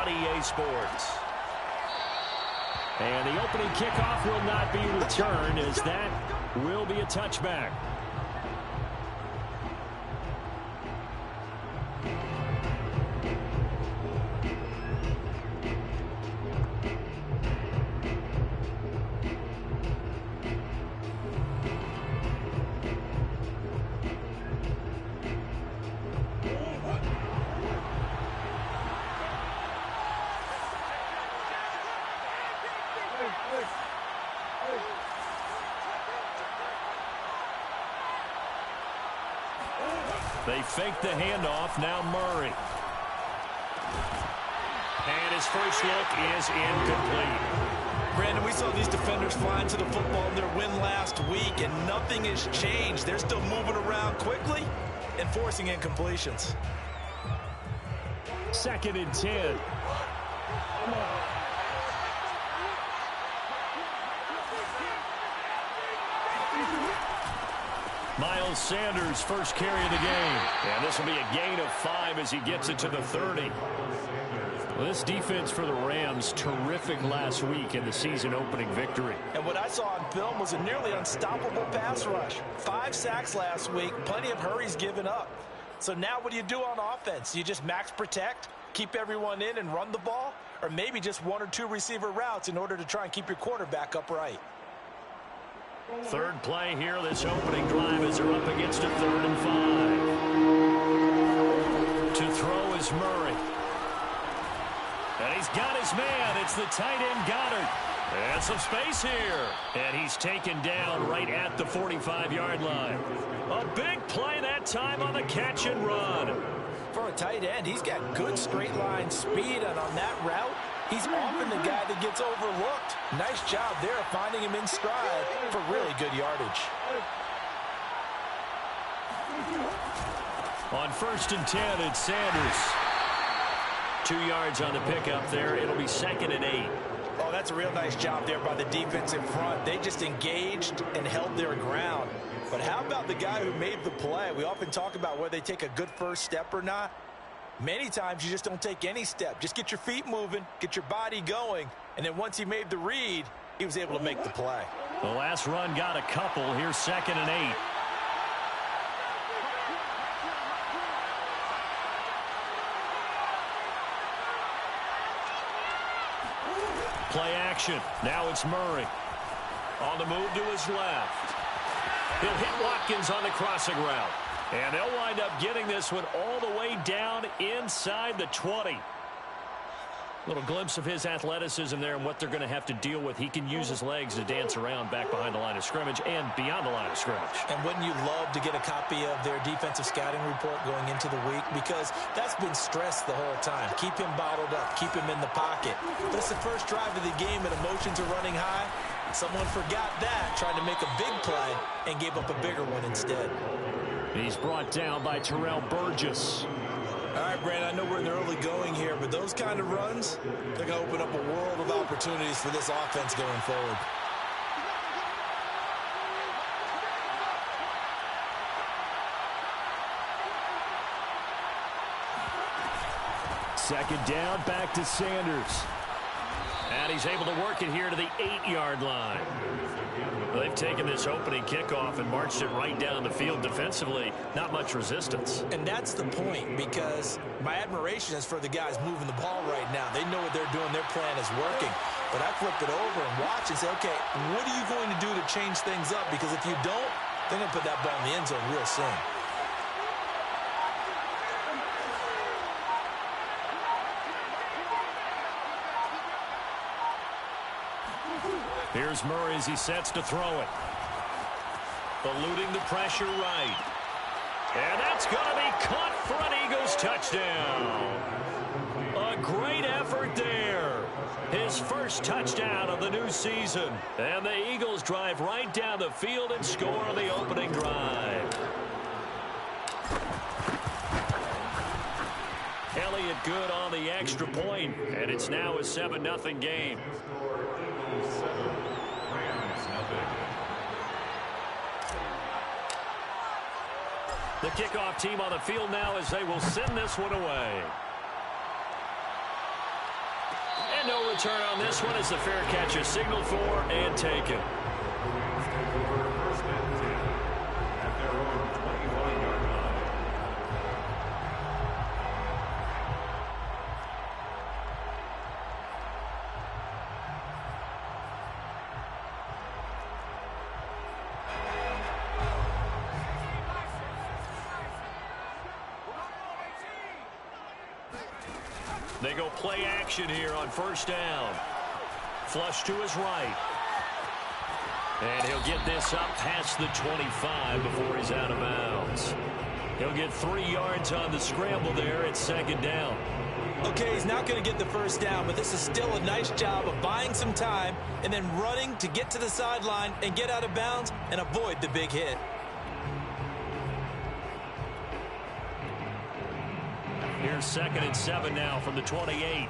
on EA Sports. And the opening kickoff will not be returned, as that will be a touchback. They fake the handoff. Now Murray. And his first look is incomplete. Brandon, we saw these defenders flying to the football in their win last week, and nothing has changed. They're still moving around quickly and forcing incompletions. 2nd and 10. Miles Sanders, first carry of the game. And this will be a gain of 5 as he gets it to the 30. Well, this defense for the Rams, terrific last week in the season-opening victory. And what I saw on film was a nearly unstoppable pass rush. 5 sacks last week, plenty of hurries given up. So now what do you do on offense? You just max protect, keep everyone in and run the ball? Or maybe just 1 or 2 receiver routes in order to try and keep your quarterback upright? Third play here, this opening drive as they're up against a 3rd and 5. To throw is Murray. And he's got his man. It's the tight end Goddard. And some space here. And he's taken down right at the 45-yard line. A big play that time on the catch and run. For a tight end, he's got good straight line speed, and on that route, he's often the guy that gets overlooked. Nice job there of finding him in stride for really good yardage. On 1st and 10, it's Sanders. 2 yards on the pickup there. It'll be 2nd and 8. Oh, that's a real nice job there by the defense in front. They just engaged and held their ground. But how about the guy who made the play? We often talk about whether they take a good first step or not. Many times you just don't take any step. Just get your feet moving, get your body going, and then once he made the read, he was able to make the play. The last run got a couple. Here's 2nd and 8. Play action. Now it's Murray. On the move to his left. He'll hit Watkins on the crossing route. And they'll wind up getting this one all the way down inside the 20. Little glimpse of his athleticism there and what they're going to have to deal with. He can use his legs to dance around back behind the line of scrimmage and beyond the line of scrimmage. And wouldn't you love to get a copy of their defensive scouting report going into the week? Because that's been stressed the whole time. Keep him bottled up. Keep him in the pocket. But it's the first drive of the game and emotions are running high. Someone forgot that, tried to make a big play, and gave up a bigger one instead. He's brought down by Terrell Burgess. All right, Brandon, I know we're in the early going here, but those kind of runs, they're going to open up a world of opportunities for this offense going forward. Second down, back to Sanders. And he's able to work it here to the 8-yard line. They've taken this opening kickoff and marched it right down the field defensively. Not much resistance. And that's the point, because my admiration is for the guys moving the ball right now. They know what they're doing. Their plan is working. But I flip it over and watch and say, okay, what are you going to do to change things up? Because if you don't, they're going to put that ball in the end zone real soon. Here's Murray as he sets to throw it. Eluding the pressure right. And that's going to be caught for an Eagles touchdown. A great effort there. His first touchdown of the new season. And the Eagles drive right down the field and score on the opening drive. Elliott good on the extra point, and it's now a 7-0 game. The kickoff team on the field now as they will send this one away. And no return on this one as the fair catch is signaled for and taken. They go play action here on first down. Flush to his right. And he'll get this up past the 25 before he's out of bounds. He'll get 3 yards on the scramble there at second down. Okay, he's not going to get the first down, but this is still a nice job of buying some time and then running to get to the sideline and get out of bounds and avoid the big hit. Here's 2nd and 7 now from the 28.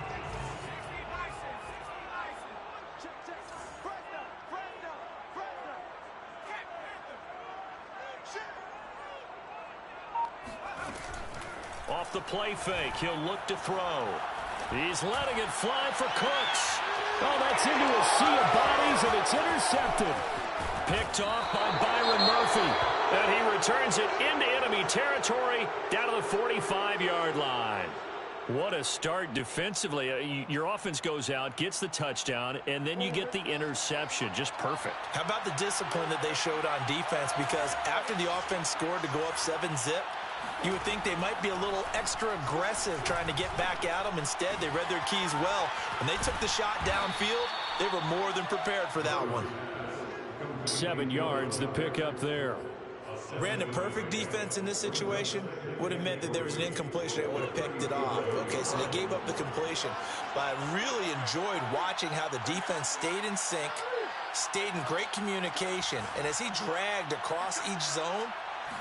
Off the play fake, he'll look to throw. He's letting it fly for Cooks. Oh, that's into a sea of bodies, and it's intercepted. Picked off by Byron Murphy. And he returns it into enemy territory down to the 45-yard line. What a start defensively. Your offense goes out, gets the touchdown, and then you get the interception. Just perfect. How about the discipline that they showed on defense? Because after the offense scored to go up 7-zip, you would think they might be a little extra aggressive trying to get back at them. Instead, they read their keys well. When they took the shot downfield, they were more than prepared for that one. 7 yards, the pickup there. Ran a perfect defense in this situation would have meant that there was an incompletion that would have picked it off. Okay, so they gave up the completion. But I really enjoyed watching how the defense stayed in sync, stayed in great communication. And as he dragged across each zone,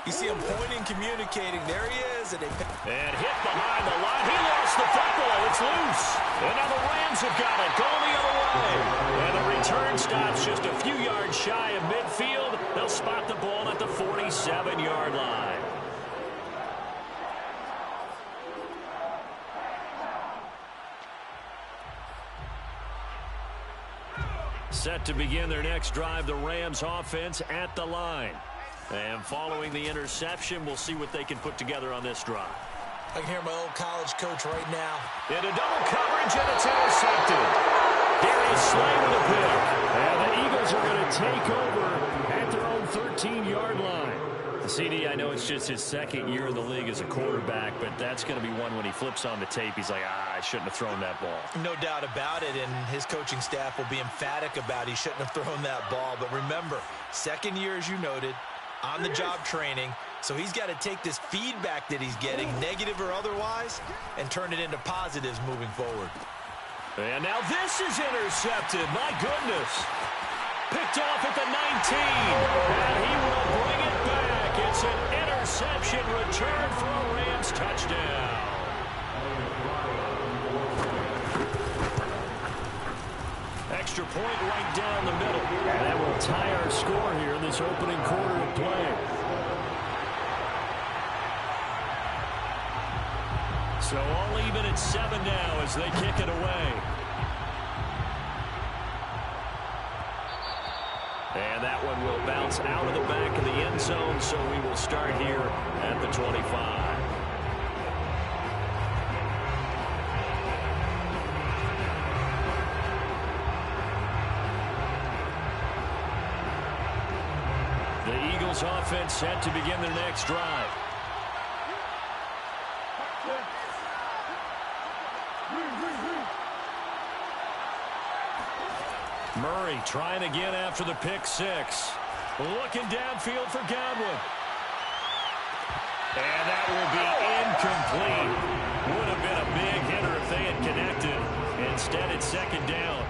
you see him pointing, communicating. There he is. And hit behind the line. He lost the football. It's loose. And now the Rams have got it. Going the other way. And the return stops just a few yards shy of midfield. They'll spot the ball at the 47-yard line. Set to begin their next drive, the Rams offense at the line. And following the interception, we'll see what they can put together on this drive. I can hear my old college coach right now. Into double coverage, and it's intercepted. Darius Slay with a pick. And the Eagles are going to take over at their own 13-yard line. The CD, I know it's just his 2nd year in the league as a quarterback, but that's going to be one when he flips on the tape. He's like, I shouldn't have thrown that ball. No doubt about it, and his coaching staff will be emphatic about he shouldn't have thrown that ball. But remember, 2nd year, as you noted, on-the-job training, so he's got to take this feedback that he's getting, negative or otherwise, and turn it into positives moving forward. And now this is intercepted. My goodness. Picked off at the 19. And he will bring it back. It's an interception return for a Rams touchdown. Extra point right down the middle. And that will tie our score here in this opening quarter of play. So all even at 7 now as they kick it away. And that one will bounce out of the back of the end zone, so we will start here at the 25. The Eagles offense set to begin their next drive. Murray trying again after the pick six. Looking downfield for Godwin. And that will be incomplete. Would have been a big hitter if they had connected. Instead, it's 2nd down.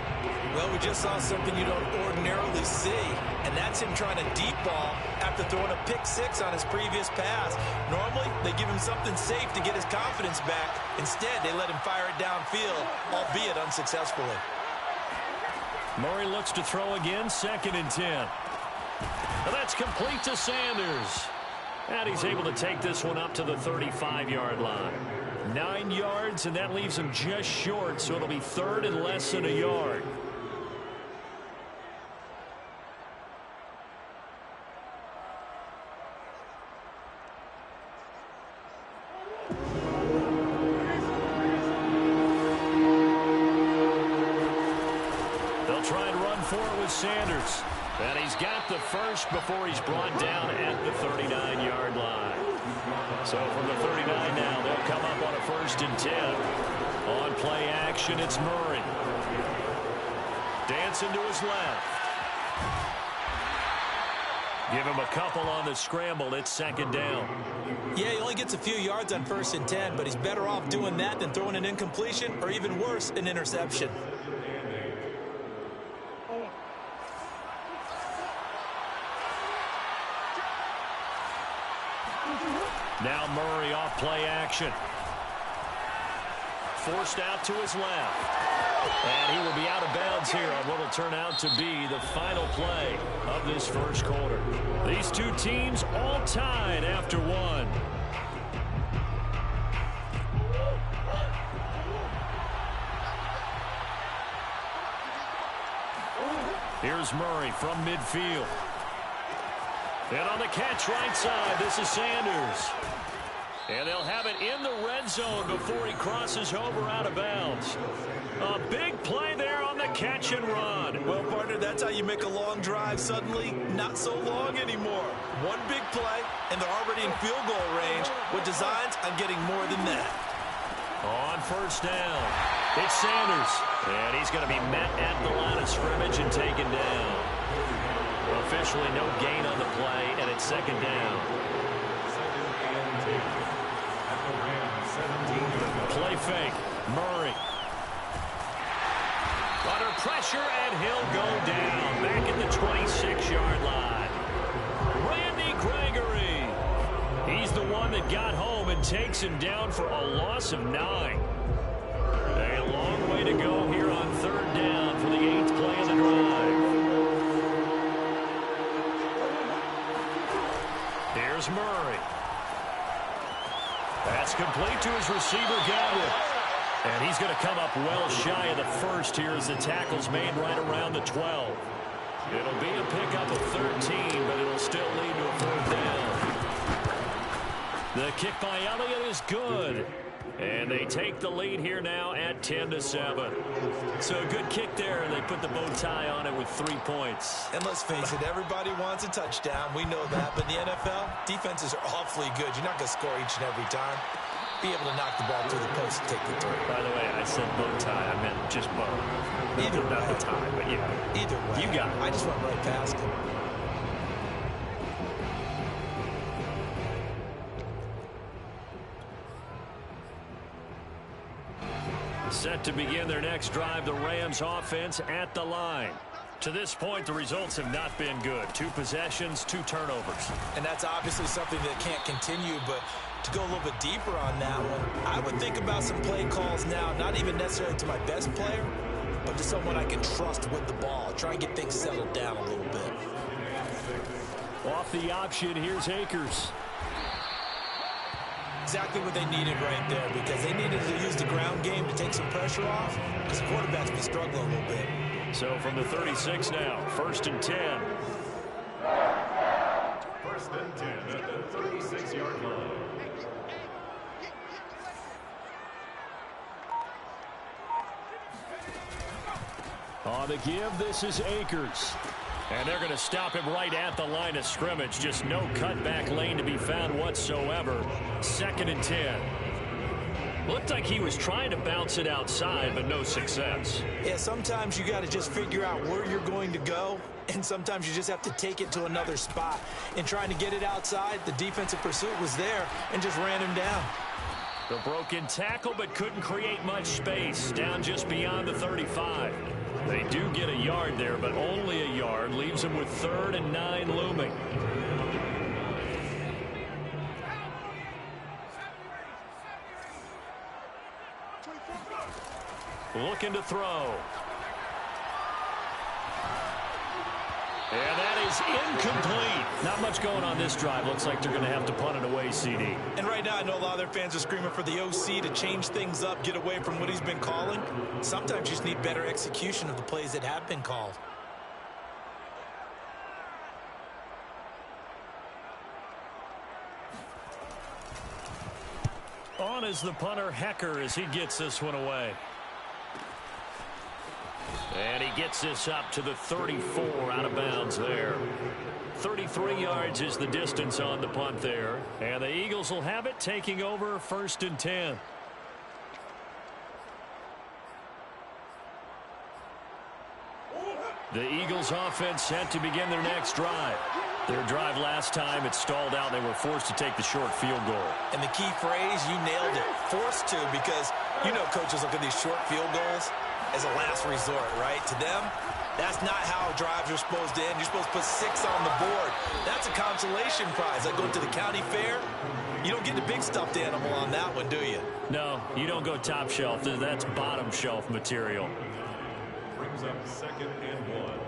Well, we just saw something you don't ordinarily see, and that's him trying to deep ball after throwing a pick six on his previous pass. Normally, they give him something safe to get his confidence back. Instead, they let him fire it downfield, albeit unsuccessfully. Murray looks to throw again, 2nd and 10. And that's complete to Sanders. And he's able to take this one up to the 35-yard line. 9 yards, and that leaves him just short, so it'll be third and less than a yard. They'll try and run for it with Sanders. And he's got the first before he's brought down at the 39-yard line. So from the 39 now, they'll come up on a 1st and 10. On play action, it's Murray. Dancing to his left. Give him a couple on the scramble. It's 2nd down. Yeah, he only gets a few yards on 1st and 10, but he's better off doing that than throwing an incompletion or even worse, an interception. Now Murray off play action. Forced out to his left. And he will be out of bounds here on what will turn out to be the final play of this 1st quarter. These two teams all tied after 1. Here's Murray from midfield. And on the catch right side, this is Sanders. And they'll have it in the red zone before he crosses over out of bounds. A big play there on the catch and run. Well, partner, that's how you make a long drive suddenly not so long anymore. One big play, and they're already in field goal range with designs on getting more than that. On 1st down, it's Sanders. And he's going to be met at the line of scrimmage and taken down. Officially no gain on the play, and it's 2nd down. Play fake. Murray. Under pressure, and he'll go down. Back at the 26-yard line. Randy Gregory. He's the one that got home and takes him down for a loss of 9. A long way to go here on 3rd down for the 8th play of the drive. Here's Murray. That's complete to his receiver, Godwin. And he's going to come up well shy of the 1st here as the tackle's made right around the 12. It'll be a pickup of 13, but it'll still lead to a 4th down. The kick by Elliott is good. And they take the lead here now at 10-7. So a good kick there, and they put the bow tie on it with 3 points. And let's face it, everybody wants a touchdown. We know that. But in the NFL, defenses are awfully good. You're not going to score each and every time. Be able to knock the ball through the post and take the throw. By the way, I said bow tie. I meant just bow. Either way. Not the tie, but yeah. Either way. You got it. I just went right past him. Set to begin their next drive, the Rams offense at the line. To this point, the results have not been good. 2 possessions, 2 turnovers. And that's obviously something that can't continue, but to go a little bit deeper on that one, I would think about some play calls now, not even necessarily to my best player, but to someone I can trust with the ball. Try and get things settled down a little bit. Off the option, here's Akers. Exactly what they needed right there, because they needed to use the ground game to take some pressure off, because the quarterback's been struggling a little bit. So from the 36 now, 1st and 10. 1st and 10 at the 36-yard line. On the give, this is Akers. And they're going to stop him right at the line of scrimmage. Just no cutback lane to be found whatsoever. 2nd and 10. Looked like he was trying to bounce it outside, but no success. Yeah, sometimes you got to just figure out where you're going to go, and sometimes you just have to take it to another spot. In trying to get it outside, the defensive pursuit was there and just ran him down. The broken tackle, but couldn't create much space. Down just beyond the 35. They do get a yard there, but only a yard. Leaves them with 3rd and 9 looming. Looking to throw. And that is incomplete. Not much going on this drive. Looks like they're going to have to punt it away, CD. And right now, I know a lot of their fans are screaming for the OC to change things up, get away from what he's been calling. Sometimes you just need better execution of the plays that have been called. On is the punter, Hecker, as he gets this one away. And he gets this up to the 34, out of bounds there. 33 yards is the distance on the punt there. And the Eagles will have it, taking over 1st and 10. The Eagles offense set to begin their next drive. Their drive last time, it stalled out. They were forced to take the short field goal. And the key phrase, you nailed it, forced to, because you know coaches look at these short field goals as a last resort, right? To them, that's not how drives are supposed to end. You're supposed to put 6 on the board. That's a consolation prize. Like going to the county fair, you don't get the big stuffed animal on that one, do you? No, you don't go top shelf. That's bottom shelf material. Brings up 2nd and 1.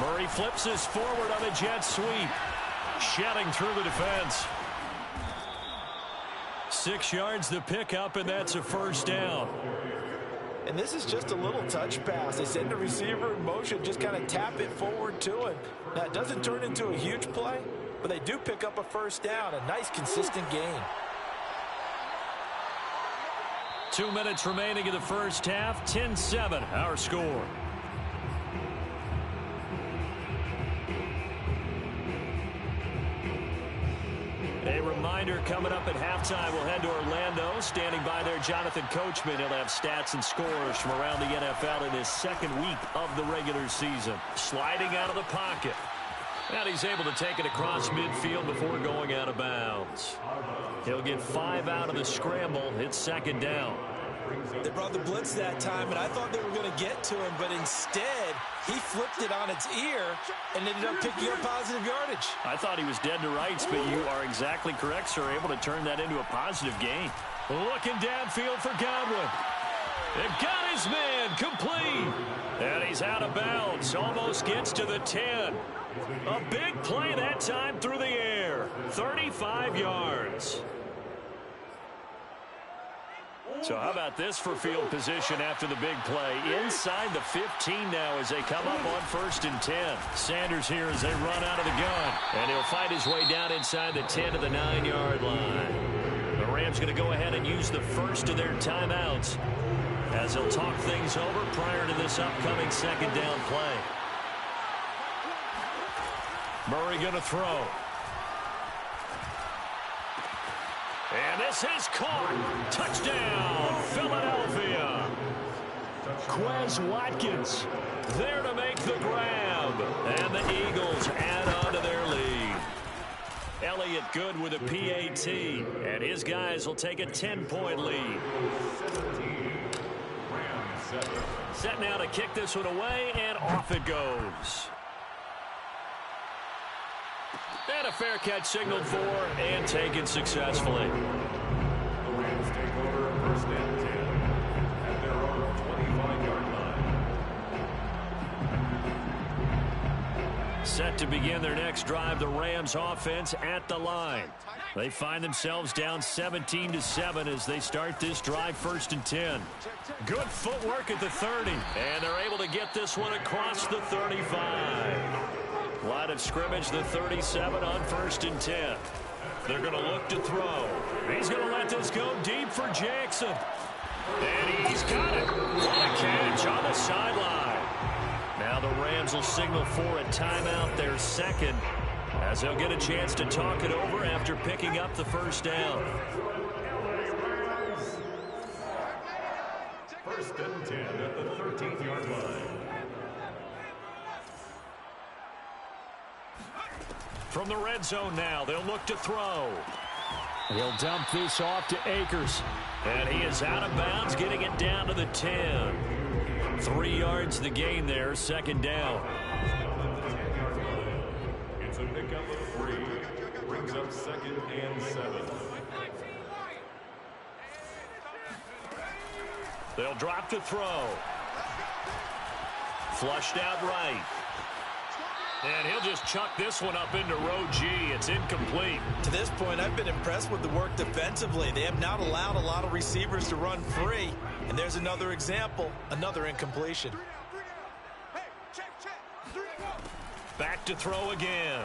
Murray flips this forward on a jet sweep. Shedding through the defense. 6 yards the pickup, and that's a 1st down. And this is just a little touch pass. They send the receiver in motion, just kind of tap it forward to him. Now, it doesn't turn into a huge play, but they do pick up a 1st down. A nice, consistent gain. 2 minutes remaining in the first half. 10-7, our score. A reminder, coming up at halftime, we'll head to Orlando. Standing by there, Jonathan Coachman. He'll have stats and scores from around the NFL in his 2nd week of the regular season. Sliding out of the pocket. And he's able to take it across midfield before going out of bounds. He'll get 5 out of the scramble. It's 2nd down. They brought the blitz that time, and I thought they were going to get to him, but instead, he flipped it on its ear and ended up picking up positive yardage. I thought he was dead to rights, but you are exactly correct, sir. Able to turn that into a positive gain. Looking downfield for Godwin. It got his man complete. And he's out of bounds. Almost gets to the 10. A big play that time through the air. 35 yards. So how about this for field position after the big play? Inside the 15 now as they come up on 1st and 10. Sanders here as they run out of the gun. And he'll fight his way down inside the 10 to the 9-yard line. The Rams going to go ahead and use the first of their timeouts as they'll talk things over prior to this upcoming 2nd down play. Murray going to throw. And this is caught. Touchdown, Philadelphia. Quez Watkins there to make the grab. And the Eagles add on to their lead. Elliott good with a PAT. And his guys will take a 10-point lead. Set now to kick this one away, and off it goes. And a fair catch signaled for and taken successfully. The Rams take over 1st and 10 at their own 25-yard line. Set to begin their next drive, the Rams offense at the line. They find themselves down 17-7 as they start this drive 1st and 10. Good footwork at the 30, and they're able to get this one across the 35. Line of scrimmage, the 37 on 1st and 10. They're going to look to throw. He's going to let this go deep for Jackson. And he's got it. What a catch on the sideline. Now the Rams will signal for a timeout, their 2nd, as they'll get a chance to talk it over after picking up the 1st down. 1st and 10 at the 13-yard line. From the red zone now, they'll look to throw. He'll dump this off to Akers. And he is out of bounds, getting it down to the 10. 3 yards the gain there, second down. It's a pickup of 3. Brings up 2nd and 7. They'll drop to throw. Flushed out right. And he'll just chuck this one up into row G. It's incomplete. To this point, I've been impressed with the work defensively. They have not allowed a lot of receivers to run free. And there's another example, another incompletion. Back to throw again.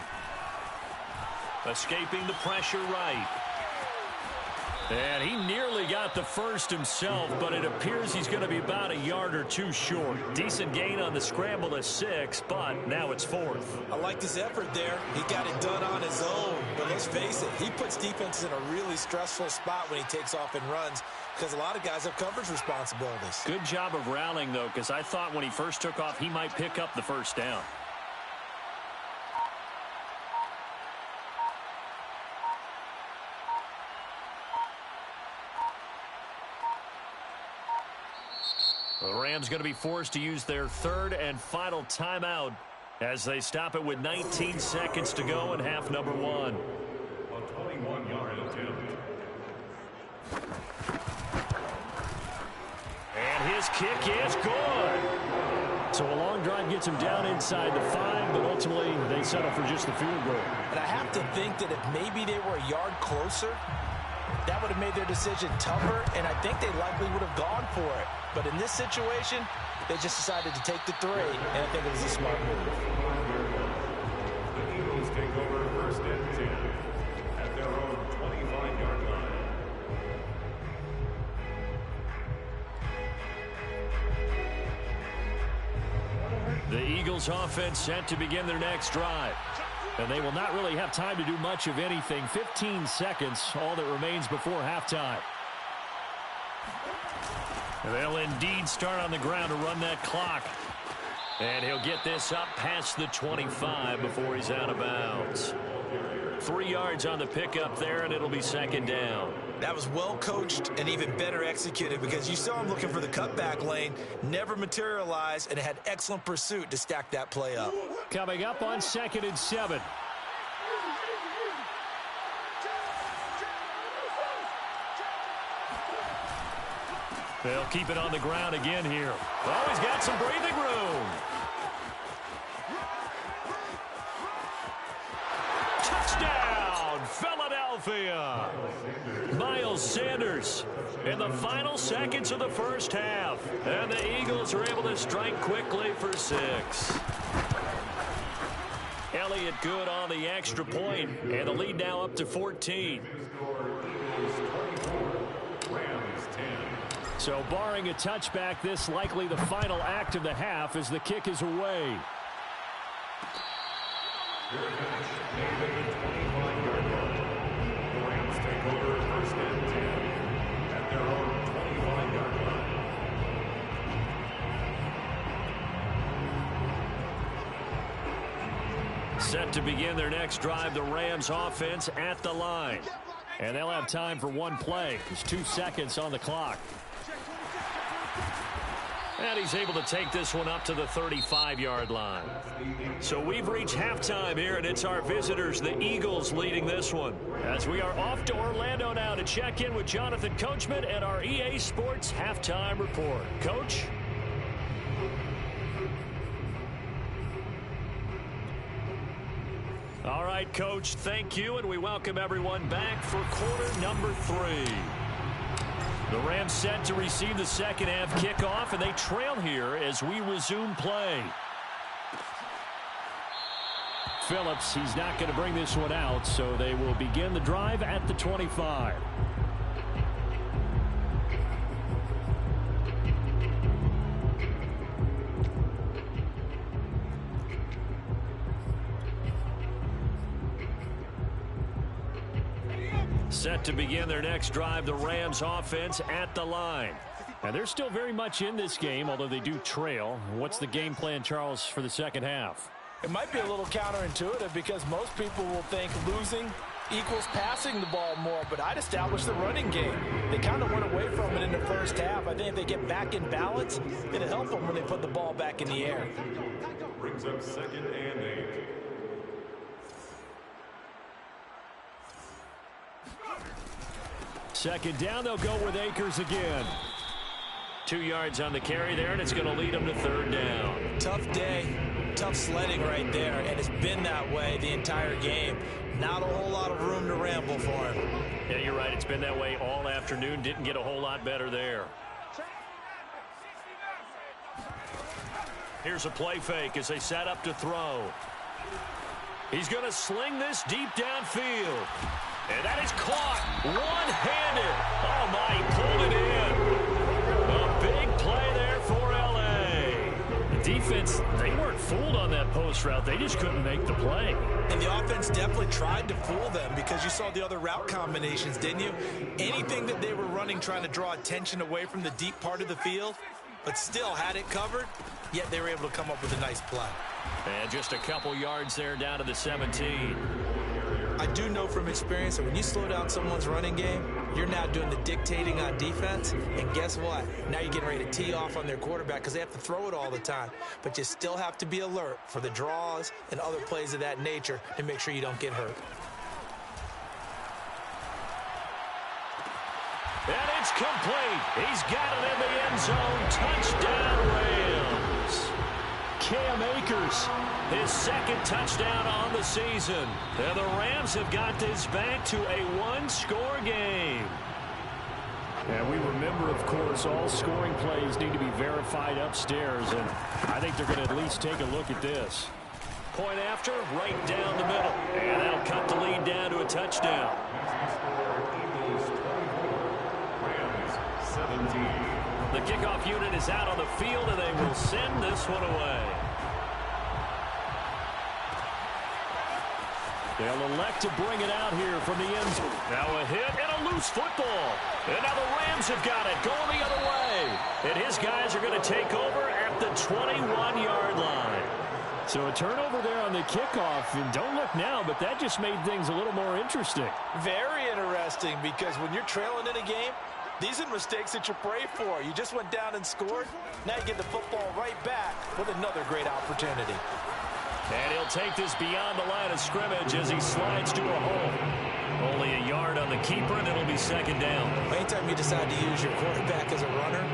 Escaping the pressure right. And he nearly got the first himself, but it appears he's going to be about a yard or 2 short. Decent gain on the scramble to 6, but now it's 4th. I like his effort there. He got it done on his own. But let's face it, he puts defenses in a really stressful spot when he takes off and runs because a lot of guys have coverage responsibilities. Good job of rallying, though, because I thought when he first took off, he might pick up the first down. The Rams going to be forced to use their 3rd and final timeout as they stop it with 19 seconds to go in half number 1. A 21-yard attempt. And his kick is good. So a long drive gets him down inside the 5, but ultimately they settle for just the field goal. And I have to think that if maybe they were a yard closer, that would have made their decision tougher, and I think they likely would have gone for it. But in this situation, they just decided to take the 3, and I think it was a smart move. The Eagles take over 1st and 10 at their own 25-yard line. The Eagles offense set to begin their next drive. And they will not really have time to do much of anything. 15 seconds, all that remains before halftime. And they'll indeed start on the ground to run that clock. And he'll get this up past the 25 before he's out of bounds. 3 yards on the pickup there, and it'll be second down. That was well coached and even better executed because you saw him looking for the cutback lane, never materialized, and had excellent pursuit to stack that play up. Coming up on 2nd and 7. They'll keep it on the ground again here. Oh, he's got some breathing room. Touchdown, Philadelphia. Miles Sanders in the final seconds of the first half. And the Eagles are able to strike quickly for 6. Elliott good on the extra point, and the lead now up to 14. So barring a touchback, this likely the final act of the half as the kick is away. The Rams take over 1st and 10 at their own 25-yard line. Set to begin their next drive, the Rams offense at the line. And they'll have time for one play. There's 2 seconds on the clock. And he's able to take this one up to the 35-yard line. So we've reached halftime here, and it's our visitors, the Eagles, leading this one. As we are off to Orlando now to check in with Jonathan Coachman and our EA Sports Halftime Report. Coach? All right, Coach, thank you, and we welcome everyone back for quarter number 3. The Rams set to receive the second half kickoff, and they trail here as we resume play. Phillips, he's not going to bring this one out, so they will begin the drive at the 25. Set to begin their next drive, the Rams offense at the line. And they're still very much in this game, although they do trail. What's the game plan, Charles, for the second half? It might be a little counterintuitive because most people will think losing equals passing the ball more, but I'd establish the running game. They kind of went away from it in the first half. I think if they get back in balance, it'll help them when they put the ball back in the air. Brings up 2nd and 8. Second down, they'll go with Akers again. 2 yards on the carry there, and it's going to lead them to 3rd down. Tough day, tough sledding right there, and it's been that way the entire game. Not a whole lot of room to ramble for him. Yeah, you're right. It's been that way all afternoon. Didn't get a whole lot better there. Here's a play fake as they set up to throw. He's going to sling this deep downfield. And that is caught one-handed. Oh, my, he pulled it in. A big play there for L.A. The defense, they weren't fooled on that post route. They just couldn't make the play. And the offense definitely tried to fool them because you saw the other route combinations, didn't you? Anything that they were running trying to draw attention away from the deep part of the field, but still had it covered, yet they were able to come up with a nice play. And just a couple yards there down to the 17. I do know from experience that when you slow down someone's running game, you're now doing the dictating on defense. And guess what? Now you're getting ready to tee off on their quarterback because they have to throw it all the time. But you still have to be alert for the draws and other plays of that nature to make sure you don't get hurt. And it's complete. He's got it in the end zone. Touchdown, Rams. Cam Akers, his 2nd touchdown on the season. And the Rams have got this back to a one-score game. And we remember, of course, all scoring plays need to be verified upstairs. And I think they're going to at least take a look at this. Point after, right down the middle. And that'll cut the lead down to a touchdown. The kickoff unit is out on the field, and they will send this one away. They'll elect to bring it out here from the end zone. Now a hit and a loose football. And now the Rams have got it going the other way. And his guys are going to take over at the 21-yard line. So a turnover there on the kickoff. And don't look now, but that just made things a little more interesting. Very interesting because when you're trailing in a game, these are mistakes that you pray for. You just went down and scored. Now you get the football right back with another great opportunity. And he'll take this beyond the line of scrimmage as he slides to a hole. Only a yard on the keeper, and it'll be 2nd down. Anytime you decide to use your quarterback as a runner,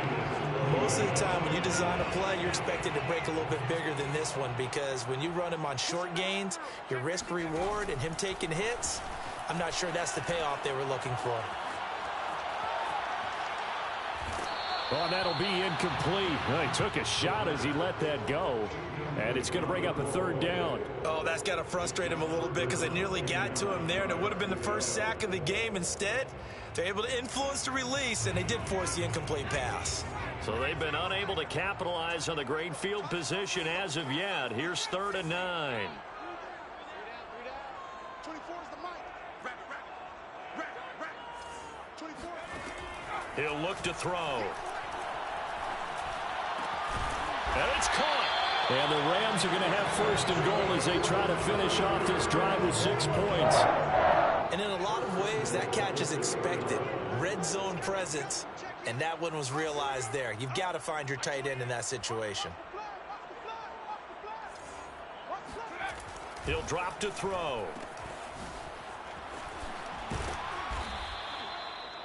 most of the time when you design a play, you're expected to break a little bit bigger than this one because when you run him on short gains, your risk-reward and him taking hits, I'm not sure that's the payoff they were looking for. Well, that'll be incomplete. Well, he took a shot as he let that go. And it's going to bring up a 3rd down. Oh, that's got to frustrate him a little bit because they nearly got to him there, and it would have been the first sack of the game. Instead, they're able to influence the release, and they did force the incomplete pass. So they've been unable to capitalize on the great field position as of yet. Here's 3rd and 9. He'll look to throw. And it's caught. And the Rams are going to have 1st and goal as they try to finish off this drive with 6 points. And in a lot of ways, that catch is expected. Red zone presence, and that one was realized there. You've got to find your tight end in that situation. He'll drop to throw.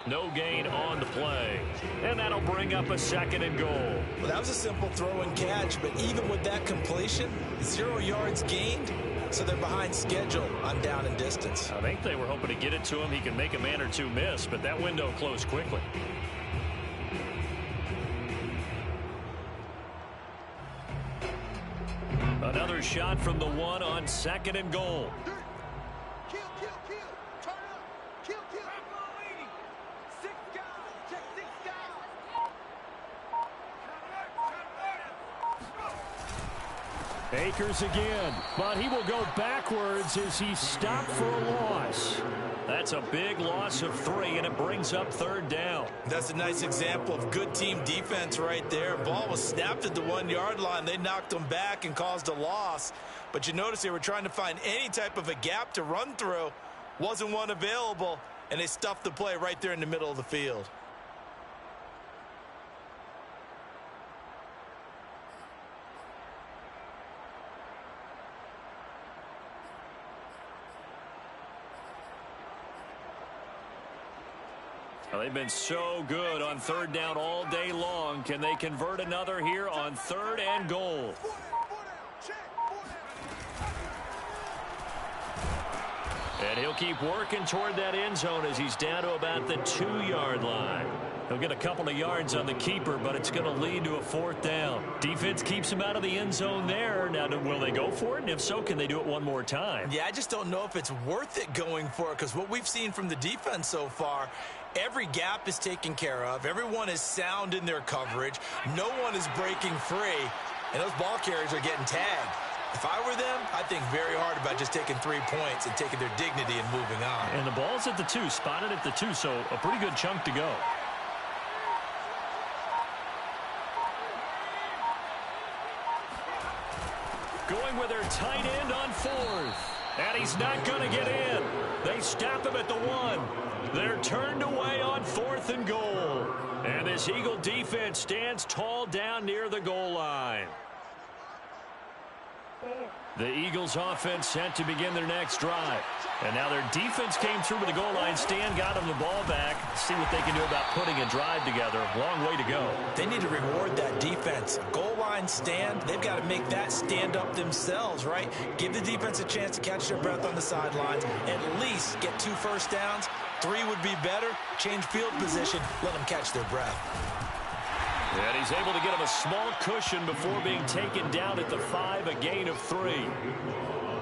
No gain on the play. And that'll bring up a 2nd and goal. Well, that was a simple throw and catch, but even with that completion, 0 yards gained, so they're behind schedule on down and distance. I think they were hoping to get it to him. He can make a man or two miss, but that window closed quickly. Another shot from the 1 on 2nd and goal. Akers again, but he will go backwards as he stopped for a loss. That's a big loss of 3, and it brings up 3rd down. That's a nice example of good team defense right there. Ball was snapped at the 1-yard line. They knocked them back and caused a loss. But you notice they were trying to find any type of a gap to run through. Wasn't one available, and they stuffed the play right there in the middle of the field. Well, they've been so good on third down all day long. Can they convert another here on 3rd and goal? And he'll keep working toward that end zone as he's down to about the 2-yard line. He'll get a couple of yards on the keeper, but it's going to lead to a 4th down. Defense keeps him out of the end zone there. Now, will they go for it? And if so, can they do it one more time? Yeah, I just don't know if it's worth it going for it, because what we've seen from the defense so far, every gap is taken care of. Everyone is sound in their coverage. No one is breaking free, and those ball carriers are getting tagged. If I were them, I'd think very hard about just taking 3 points and taking their dignity and moving on. And the ball's at the 2, spotted at the 2, so a pretty good chunk to go. Going with their tight end on 4th. And he's not going to get in. They stop him at the 1. They're turned away on 4th and goal. And this Eagle defense stands tall down near the goal line. The Eagles offense set to begin their next drive. And now their defense came through with the goal line. Stan got them the ball back. See what they can do about putting a drive together. Long way to go. They need to reward that defense. Goal line stand, they've got to make that stand up themselves, right? Give the defense a chance to catch their breath on the sidelines. At least get 2 first downs. 3 would be better. Change field position. Let them catch their breath. And he's able to get him a small cushion before being taken down at the 5, a gain of 3.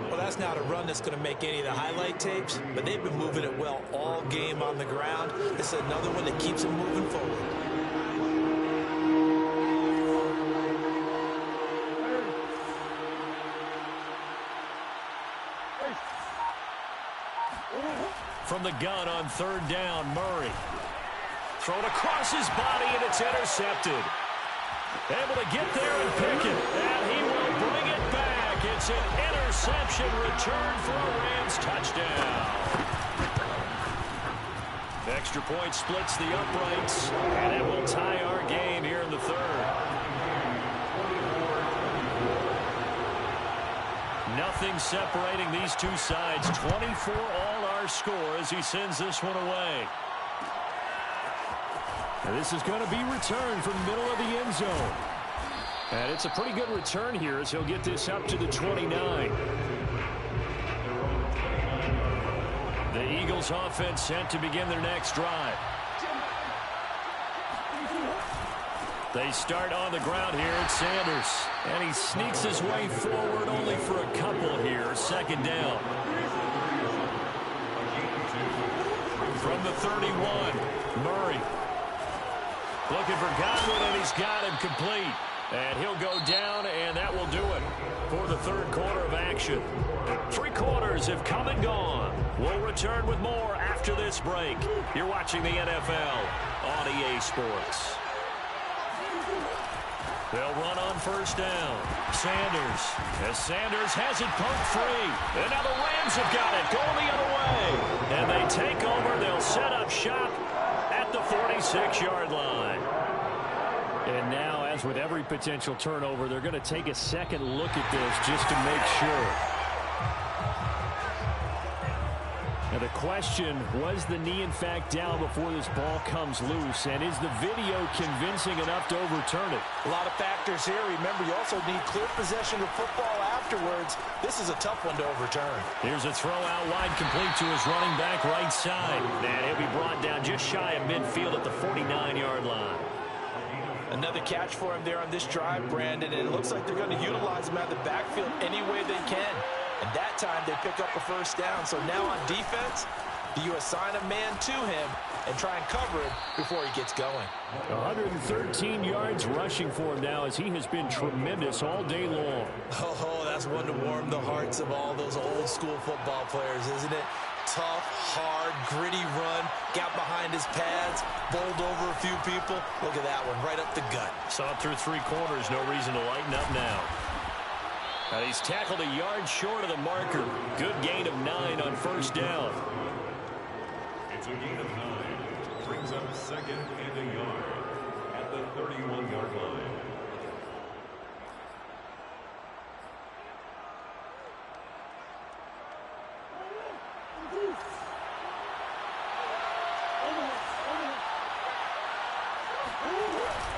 Well, that's not a run that's going to make any of the highlight tapes, but they've been moving it well all game on the ground. This is another one that keeps them moving forward. From the gun on 3rd down, Murray. Thrown across his body, and it's intercepted. Able to get there and pick it. And he will bring it back. It's an interception return for a Rams touchdown. Extra point splits the uprights, and it will tie our game here in the 3rd. Nothing separating these two sides. 24 all our score as he sends this one away. And this is going to be returned from the middle of the end zone. And it's a pretty good return here as he'll get this up to the 29. The Eagles offense set to begin their next drive. They start on the ground here at Sanders. And he sneaks his way forward only for a couple here. 2nd down. From the 31, Murray. Looking for Godwin, and he's got him complete. And he'll go down, and that will do it for the 3rd quarter of action. 3 quarters have come and gone. We'll return with more after this break. You're watching the NFL on EA Sports. They'll run on 1st down. Sanders. As Sanders has it poked free. And now the Rams have got it. Going the other way. And they take over. They'll set up shop at the 46-yard line. And now, as with every potential turnover, they're going to take a second look at this just to make sure. Now the question, was the knee in fact down before this ball comes loose? And is the video convincing enough to overturn it? A lot of factors here. Remember, you also need clear possession of football afterwards. This is a tough one to overturn. Here's a throw out wide, complete to his running back right side. And he'll be brought down just shy of midfield at the 49-yard line. Another catch for him there on this drive, Brandon, and it looks like they're going to utilize him out of the backfield any way they can. And that time they pick up a 1st down. So now on defense, you assign a man to him and try and cover him before he gets going. 113 yards rushing for him now as he has been tremendous all day long. Oh, that's one to warm the hearts of all those old school football players, isn't it? Tough, hard, gritty run, got behind his pads, bowled over a few people. Look at that one, right up the gut. Saw it through 3 quarters, no reason to lighten up now. And he's tackled a yard short of the marker. Good gain of 9 on first down. It's a gain of 9. Brings up second and a yard at the 31-yard line.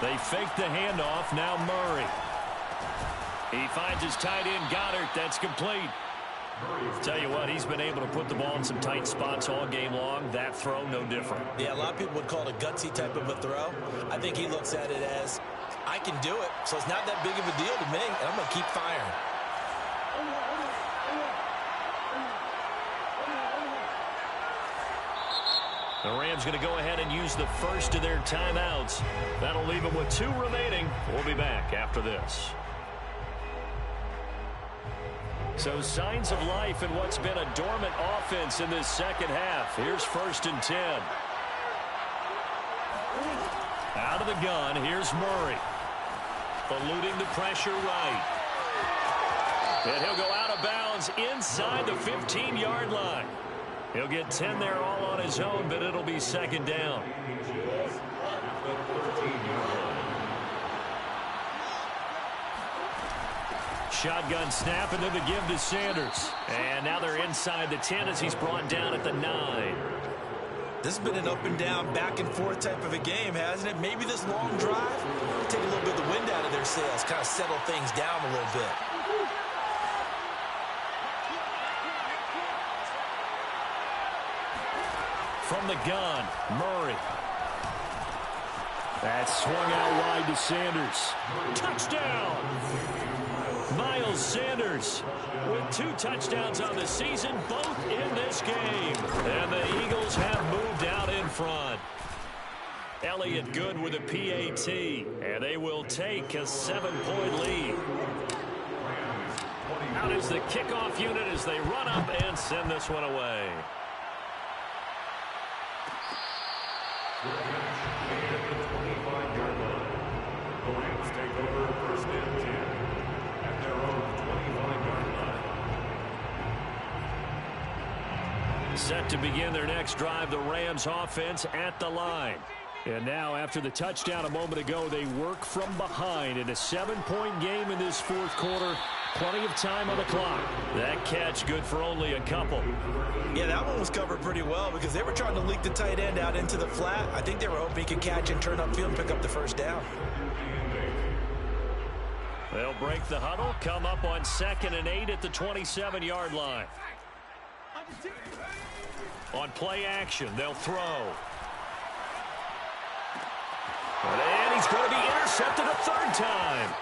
They fake the handoff. Now Murray. He finds his tight end, Goddard. That's complete. Tell you what, he's been able to put the ball in some tight spots all game long. That throw, no different. Yeah, a lot of people would call it a gutsy type of a throw. I think he looks at it as, I can do it, so it's not that big of a deal to me, and I'm going to keep firing. The Rams going to go ahead and use the first of their timeouts. That'll leave them with 2 remaining. We'll be back after this. So signs of life in what's been a dormant offense in this second half. Here's 1st and 10. Out of the gun, here's Murray. Eluding the pressure right. And he'll go out of bounds inside the 15-yard line. He'll get 10 there all on his own, but it'll be 2nd down. Shotgun snap, and then the give to Sanders. And now they're inside the 10 as he's brought down at the 9. This has been an up and down, back and forth type of a game, hasn't it? Maybe this long drive will take a little bit of the wind out of their sails, kind of settle things down a little bit. From the gun, Murray. That's swung out wide to Sanders. Touchdown! Miles Sanders with 2 touchdowns on the season, both in this game. And the Eagles have moved out in front. Elliott good with a PAT, and they will take a 7-point lead. Out is the kickoff unit as they run up and send this one away. The Rams take over 1st and 10 at their own 25-yard line. Set to begin their next drive, the Rams offense at the line. And now, after the touchdown a moment ago, they work from behind in a 7-point game in this 4th quarter. Plenty of time on the clock. That catch good for only a couple. Yeah, that one was covered pretty well because they were trying to leak the tight end out into the flat. I think they were hoping he could catch and turn upfield and pick up the 1st down. They'll break the huddle, come up on 2nd and 8 at the 27-yard line. On play action, they'll throw. And he's going to be intercepted a 3rd time.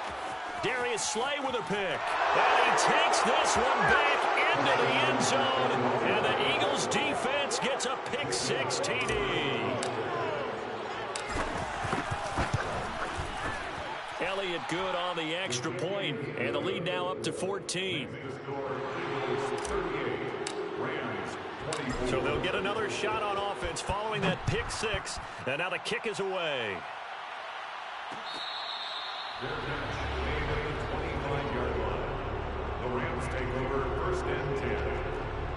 Darius Slay with a pick. And he takes this one back into the end zone. And the Eagles defense gets a pick 6 TD. Elliott good on the extra point. And the lead now up to 14. So they'll get another shot on offense following that pick 6. And now the kick is away. Their catch made at the 25-yard line. The Rams take over 1st and 10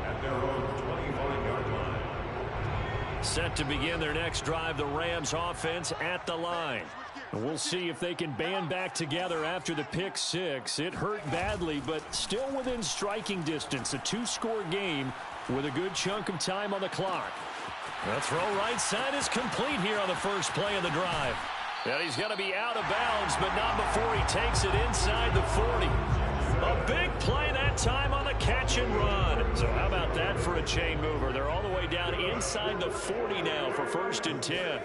at their own 25-yard line. Set to begin their next drive, the Rams offense at the line. And we'll see if they can band back together after the pick 6. It hurt badly, but still within striking distance. A 2-score game with a good chunk of time on the clock. The throw right side is complete here on the first play of the drive. And he's going to be out of bounds, but not before he takes it inside the 40. A big play that time on the catch and run. So how about that for a chain mover? They're all the way down inside the 40 now for 1st and 10.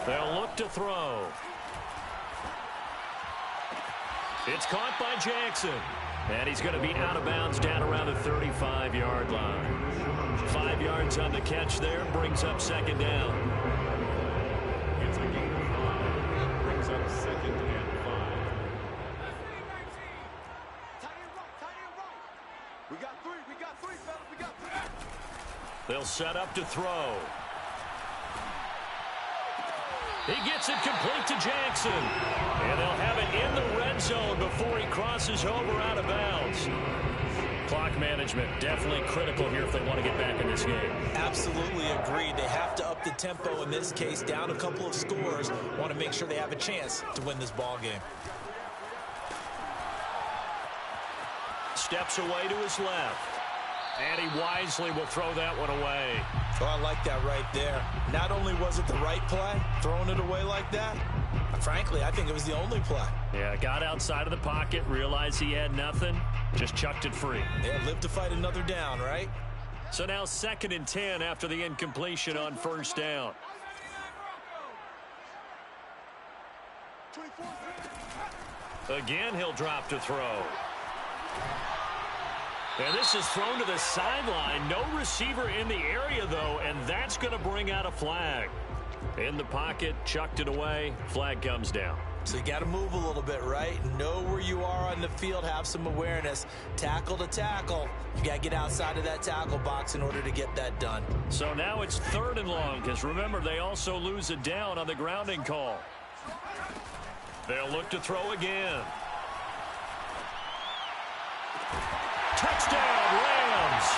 They'll look to throw. It's caught by Jackson. And he's going to be out of bounds down around the 35-yard line. 5 yards on the catch there, brings up 2nd down. It's a gain of 5. Brings up 2nd and 5. We got three, fellas. We got 3. They'll set up to throw. He gets it complete to Jackson. And they'll have it in the red end zone before he crosses over out of bounds. Clock management definitely critical here if they want to get back in this game. Absolutely agreed. They have to up the tempo in this case, down a couple of scores. Want to make sure they have a chance to win this ball game. Steps away to his left. And he wisely will throw that one away. Oh, I like that right there. Not only was it the right play, throwing it away like that, frankly, I think it was the only play. Yeah, got outside of the pocket, realized he had nothing, just chucked it free. Yeah, live to fight another down, right? So now 2nd and 10 after the incompletion on first down. Again, he'll drop to throw. And this is thrown to the sideline. No receiver in the area, though, and that's going to bring out a flag. In the pocket, chucked it away, flag comes down. So you got to move a little bit, right? Know where you are on the field, have some awareness. Tackle to tackle. You got to get outside of that tackle box in order to get that done. So now it's 3rd and long, because remember, they also lose a down on the grounding call. They'll look to throw again. Touchdown, Rams.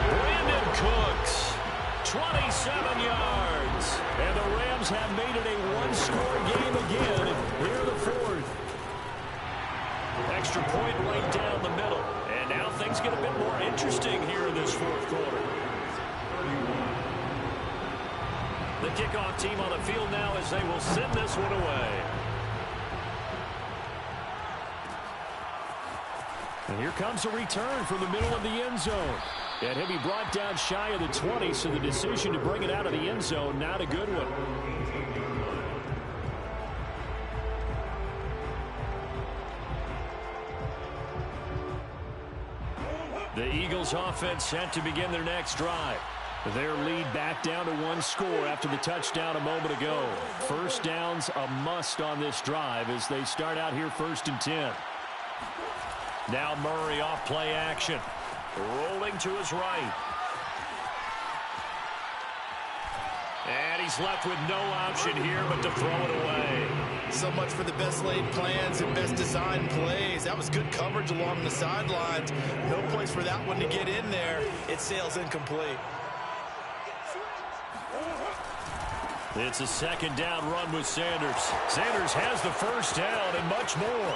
Brandon Cooks, 27 yards. And the Rams have made it a one-score game again here in the 4th. Extra point right down the middle. And now things get a bit more interesting here in this 4th quarter. The kickoff team on the field now as they will send this one away. And here comes a return from the middle of the end zone. And he'll be brought down shy of the 20, so the decision to bring it out of the end zone, not a good one. The Eagles offense set to begin their next drive. Their lead back down to 1 score after the touchdown a moment ago. First down's a must on this drive as they start out here 1st and 10. Now Murray off play action. Rolling to his right. And he's left with no option here but to throw it away. So much for the best laid plans and best designed plays. That was good coverage along the sidelines. No place for that one to get in there. It sails incomplete. It's a 2nd down run with Sanders. Sanders has the first down and much more.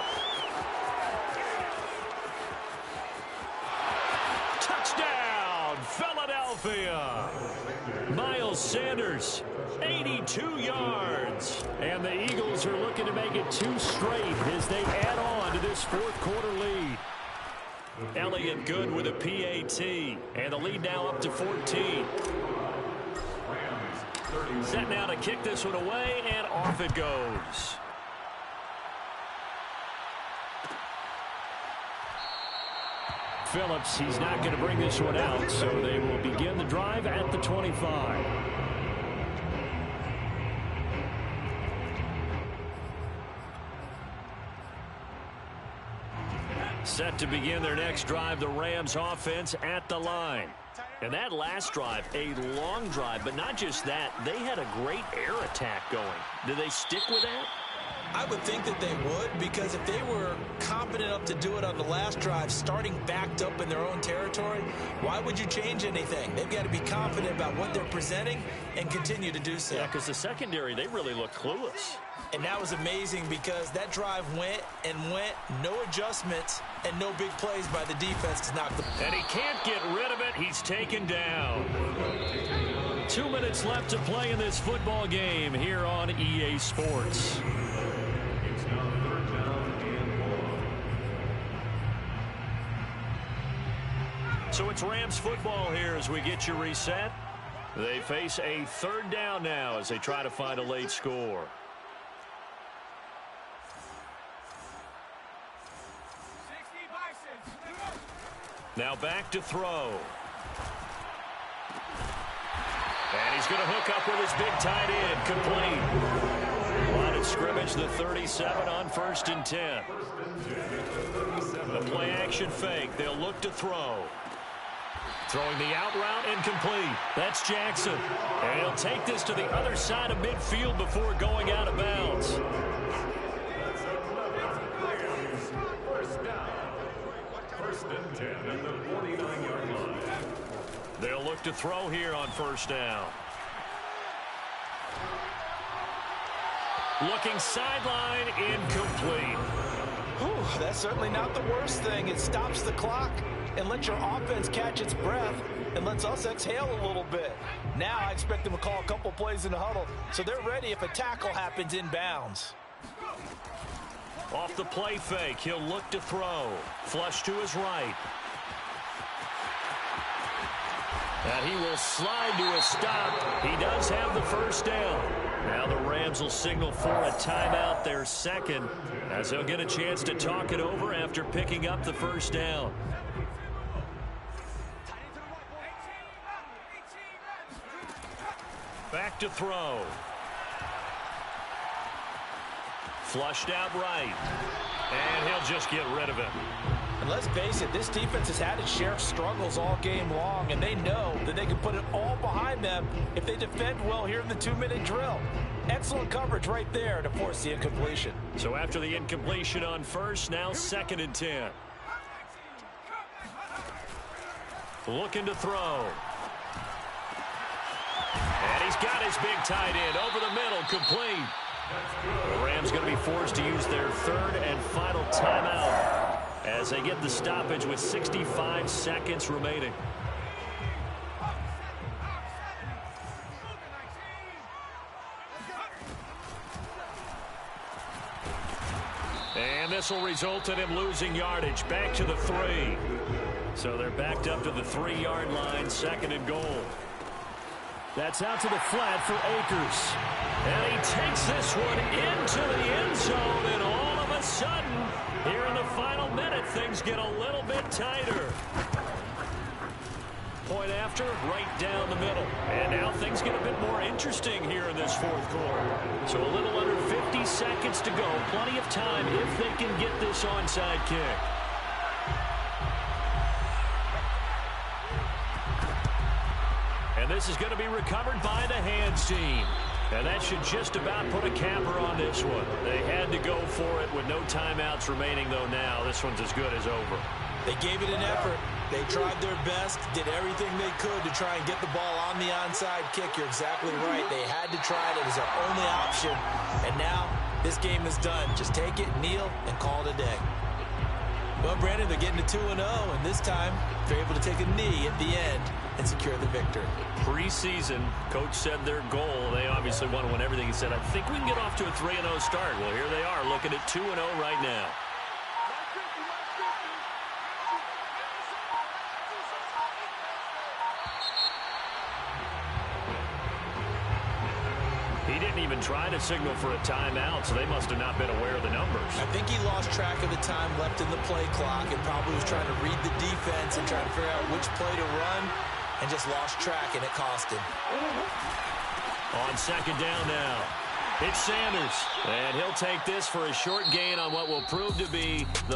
Touchdown, Philadelphia. Miles Sanders, 82 yards. And the Eagles are looking to make it 2 straight as they add on to this 4th quarter lead. Elliott good with a PAT. And the lead now up to 14. Set now to kick this one away, and off it goes. Phillips, he's not going to bring this one out, so they will begin the drive at the 25. Set to begin their next drive, the Rams offense at the line. And that last drive, a long drive, but not just that, they had a great air attack going. Do they stick with that? I would think that they would, because if they were competent enough to do it on the last drive, starting backed up in their own territory, why would you change anything? They've got to be confident about what they're presenting and continue to do so. Yeah, because the secondary, they really look clueless. And that was amazing because that drive went and went, no adjustments, and no big plays by the defense to knock them. And he can't get rid of it. He's taken down. 2 minutes left to play in this football game here on EA Sports. It's now 3rd down and 1. So it's Rams football here as we get you reset. They face a 3rd down now as they try to find a late score. Now back to throw. And he's going to hook up with his big tight end. Complete. Line of scrimmage, the 37 on 1st and 10. The play action fake. They'll look to throw. Throwing the out route and complete. That's Jackson. And he'll take this to the other side of midfield before going out of bounds. 10 at the 49-yard line. They'll look to throw here on first down. Looking sideline, incomplete. Whew, that's certainly not the worst thing. It stops the clock and lets your offense catch its breath and lets us exhale a little bit. Now I expect them to call a couple plays in the huddle, so they're ready if a tackle happens inbounds. Off the play fake, he'll look to throw. Flush to his right. And he will slide to a stop. He does have the first down. Now the Rams will signal for a timeout, their second, as they'll get a chance to talk it over after picking up the first down. Back to throw. Flushed out right. And he'll just get rid of it. And let's face it, this defense has had its share of struggles all game long, and they know that they can put it all behind them if they defend well here in the 2-minute drill. Excellent coverage right there to force the incompletion. So after the incompletion on first, now 2nd and 10. Looking to throw. And he's got his big tight end over the middle, complete. The Rams going to be forced to use their 3rd and final timeout as they get the stoppage with 65 seconds remaining. And this will result in him losing yardage back to the 3. So they're backed up to the 3-yard line, 2nd and goal. That's out to the flat for Akers. And he takes this one into the end zone, and all of a sudden, here in the final minute, things get a little bit tighter. Point after, right down the middle. And now things get a bit more interesting here in this 4th quarter. So a little under 50 seconds to go. Plenty of time if they can get this onside kick. And this is going to be recovered by the hands team. And that should just about put a capper on this one. They had to go for it with no timeouts remaining, though now this one's as good as over. They gave it an effort. They tried their best, did everything they could to try and get the ball on the onside kick. You're exactly right. They had to try it. It was their only option. And now this game is done. Just take it, kneel, and call it a day. Well, Brandon, they're getting to 2-0, and this time they're able to take a knee at the end and secure the victory. Preseason, coach said their goal, they obviously want to win everything. He said, I think we can get off to a 3-0 start. Well, here they are looking at 2-0 right now. He didn't even try to signal for a timeout, so they must have not been aware of the numbers. I think he lost track of the time left in the play clock and probably was trying to read the defense and trying to figure out which play to run and just lost track, and it cost him. On 2nd down now, it's Sanders. And he'll take this for a short gain on what will prove to be the